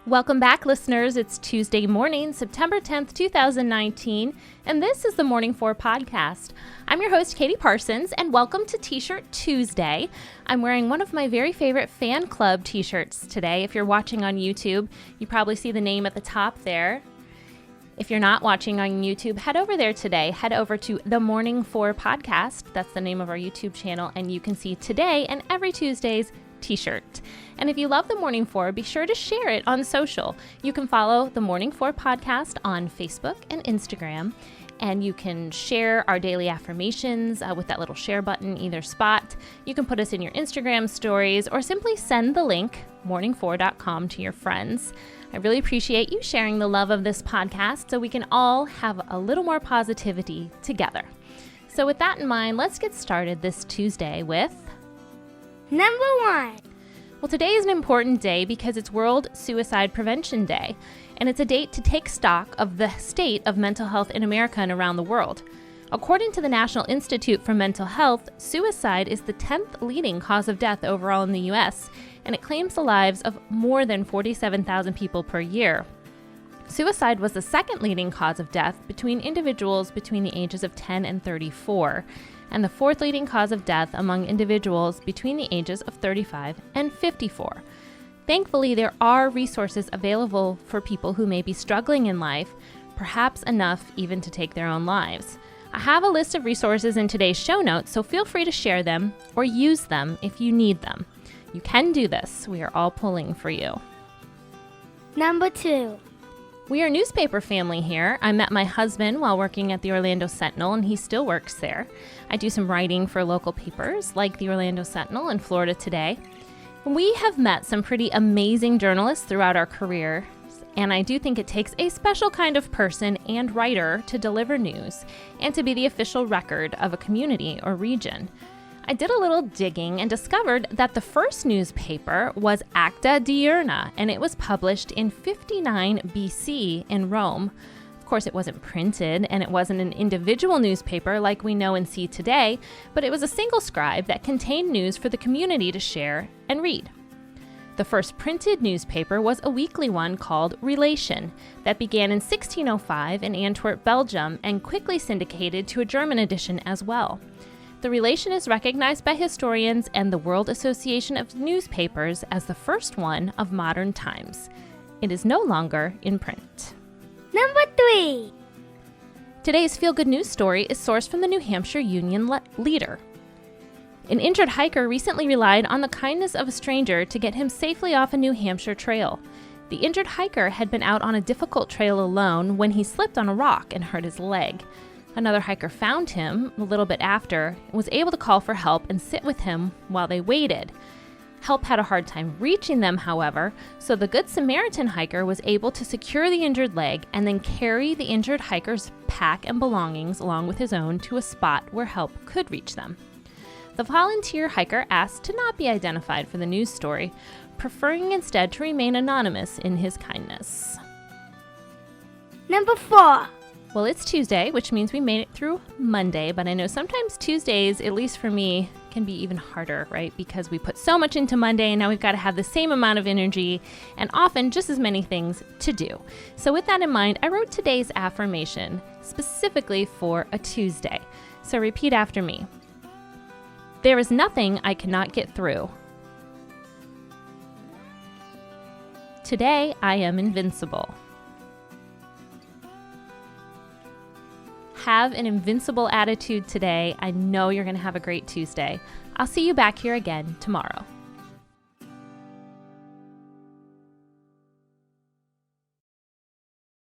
Welcome back, listeners. It's Tuesday morning, September 10th, 2019, and this is the Morning 4 podcast. I'm your host, Katie Parsons, and welcome to T-Shirt Tuesday. I'm wearing one of my very favorite fan club T-shirts today. If you're watching on YouTube, you probably see the name at the top there. If you're not watching on YouTube, head over there today. Head over to the Morning 4 podcast. That's the name of our YouTube channel, and you can see today and every Tuesday's T-shirt. And if you love the Morning 4, be sure to share it on social. You can follow the Morning 4 podcast on Facebook and Instagram, and you can share our daily affirmations with that little share button, either spot. You can put us in your Instagram stories or simply send the link, morning4.com, to your friends. I really appreciate you sharing the love of this podcast so we can all have a little more positivity together. So with that in mind, let's get started this Tuesday with Number 1. Well, today is an important day because it's World Suicide Prevention Day, and it's a date to take stock of the state of mental health in America and around the world. According to the National Institute for Mental Health, suicide is the 10th leading cause of death overall in the U.S., and it claims the lives of more than 47,000 people per year. Suicide was the second leading cause of death between individuals between the ages of 10 and 34. And the fourth leading cause of death among individuals between the ages of 35 and 54. Thankfully, there are resources available for people who may be struggling in life, perhaps enough even to take their own lives. I have a list of resources in today's show notes, so feel free to share them or use them if you need them. You can do this. We are all pulling for you. Number 2. We are a newspaper family here. I met my husband while working at the Orlando Sentinel, and he still works there. I do some writing for local papers like the Orlando Sentinel and Florida Today. We have met some pretty amazing journalists throughout our careers, and I do think it takes a special kind of person and writer to deliver news and to be the official record of a community or region. I did a little digging and discovered that the first newspaper was Acta Diurna, and it was published in 59 BC in Rome. Of course, it wasn't printed, and it wasn't an individual newspaper like we know and see today, but it was a single scribe that contained news for the community to share and read. The first printed newspaper was a weekly one called Relation that began in 1605 in Antwerp, Belgium, and quickly syndicated to a German edition as well. The Relation is recognized by historians and the World Association of Newspapers as the first one of modern times. It is no longer in print. Number 3. Today's feel-good news story is sourced from the New Hampshire Union Leader. An injured hiker recently relied on the kindness of a stranger to get him safely off a New Hampshire trail. The injured hiker had been out on a difficult trail alone when he slipped on a rock and hurt his leg. Another hiker found him a little bit after and was able to call for help and sit with him while they waited. Help had a hard time reaching them, however, so the Good Samaritan hiker was able to secure the injured leg and then carry the injured hiker's pack and belongings along with his own to a spot where help could reach them. The volunteer hiker asked to not be identified for the news story, preferring instead to remain anonymous in his kindness. Number 4. Well, it's Tuesday, which means we made it through Monday, but I know sometimes Tuesdays, at least for me, can be even harder, right? Because we put so much into Monday and now we've got to have the same amount of energy and often just as many things to do. So with that in mind, I wrote today's affirmation specifically for a Tuesday. So repeat after me. There is nothing I cannot get through. Today, I am invincible. Have an invincible attitude today. I know you're going to have a great Tuesday. I'll see you back here again tomorrow.